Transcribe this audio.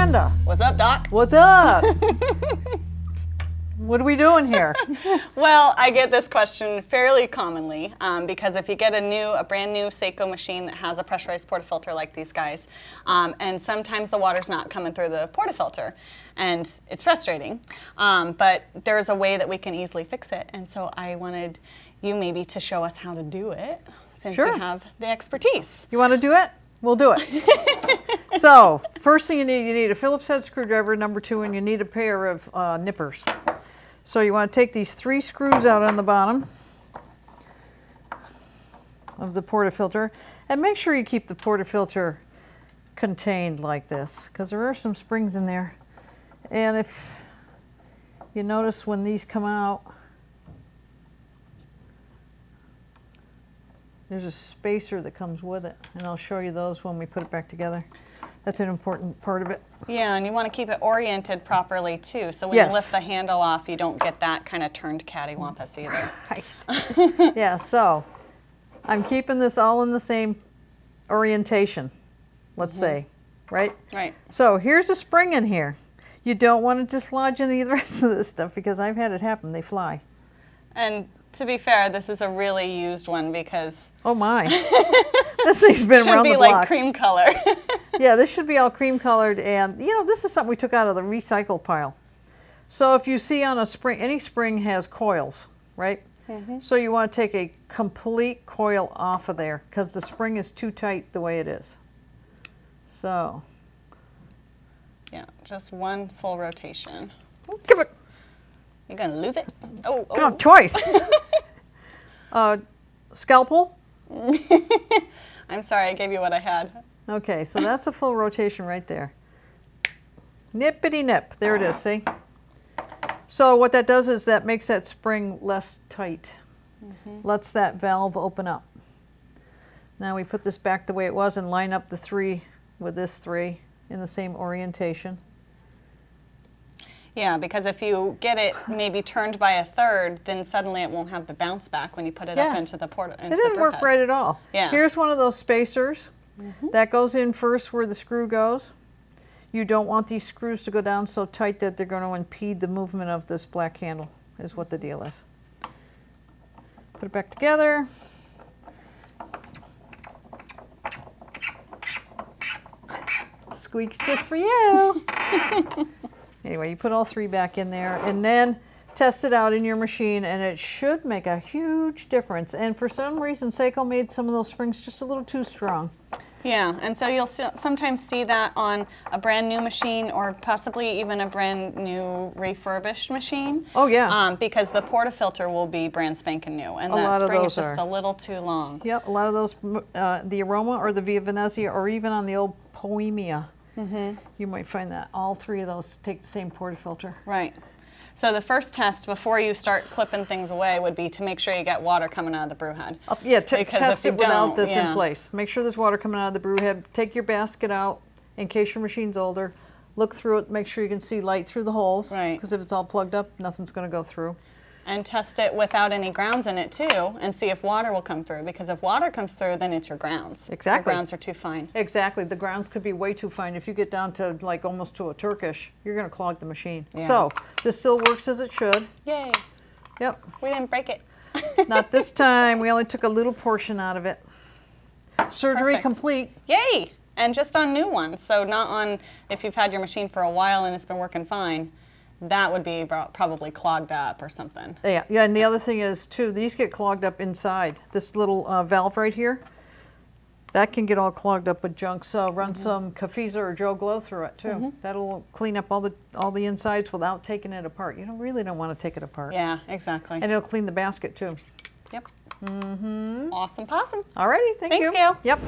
Amanda. What's up, Doc? What's up? What are we doing here? Well, I get this question fairly commonly because if you get a brand new Seiko machine that has a pressurized portafilter like these guys, and sometimes the water's not coming through the portafilter, and it's frustrating, but there's a way that we can easily fix it, and so I wanted you maybe to show us how to do it since Sure. you have the expertise. You want to do it? We'll do it. So, first thing you need a Phillips head screwdriver, number 2, and you need a pair of nippers. So you want to take these 3 screws out on the bottom of the portafilter, and make sure you keep the portafilter contained like this, because there are some springs in there. And if you notice when these come out, there's a spacer that comes with it, and I'll show you those when we put it back together. That's an important part of it. Yeah, and you want to keep it oriented properly too, so when Yes. you lift the handle off, you don't get that kind of turned cattywampus either. Right. Yeah, so I'm keeping this all in the same orientation, let's say, right? Right. So here's a spring in here. You don't want to dislodge any of the rest of this stuff because I've had it happen, they fly. And to be fair, this is a really used one because Oh my. This thing's been it should around be the like block. cream color. Yeah, this should be all cream colored, and you know, this is something we took out of the recycle pile. So if you see on a spring, any spring has coils, right? So you want to take a complete coil off of there because the spring is too tight the way it is. So, Yeah, just one full rotation. Oops. give it, You're gonna lose it. Oh, oh, twice. Scalpel. I'm sorry, I gave you what I had. Okay, so that's a full rotation right there. Nippity nip, there it is, see? So what that does is that makes that spring less tight. Lets that valve open up. Now we put this back the way it was and line up the 3 with this 3 in the same orientation. Yeah, because if you get it maybe turned by a third, then suddenly it won't have the bounce back when you put it up Yeah. into the It didn't work right at all. Yeah. Here's one of those spacers. That goes in first where the screw goes. You don't want these screws to go down so tight that they're going to impede the movement of this black handle, is what the deal is. Put it back together. Squeaks just for you. Anyway, you put all 3 back in there and then test it out in your machine, and it should make a huge difference. And for some reason, Seiko made some of those springs just a little too strong. Yeah, and so you'll sometimes see that on a brand new machine or possibly even a brand new refurbished machine. Oh, yeah. Because the portafilter will be brand spanking new, and A that lot of spring is those just are. a little too long. Yep, a lot of those, the Aroma or the Via Venezia, or even on the old Poemia, you might find that all 3 of those take the same portafilter. Right. So the first test before you start clipping things away would be to make sure you get water coming out of the brew head. Yeah, Because test if you it without don't, this in yeah. place. Make sure there's water coming out of the brew head. Take your basket out in case your machine's older. Look through it, make sure you can see light through the holes. Right. Because if it's all plugged up, nothing's going to go through. And test it without any grounds in it too, and see if water will come through. Because if water comes through, then it's your grounds. Exactly. Your grounds are too fine. Exactly. The grounds could be way too fine. If you get down to like almost to a Turkish, you're going to clog the machine. Yeah. So this still works as it should. Yay! Yep. We didn't break it. Not this time. We only took a little portion out of it. Surgery Perfect. complete. Yay! And just on new ones, so not on if you've had your machine for a while and it's been working fine. That would be probably clogged up or something. Yeah, yeah, and the other thing is too, these get clogged up inside. This little valve right here, that can get all clogged up with junk. So run some Cafiza or Joe Glow through it too. That'll clean up all the insides without taking it apart. You really don't want to take it apart. Yeah, exactly. And it'll clean the basket too. Yep. Awesome possum. Alrighty, thank you. Thanks, Gail. Yep.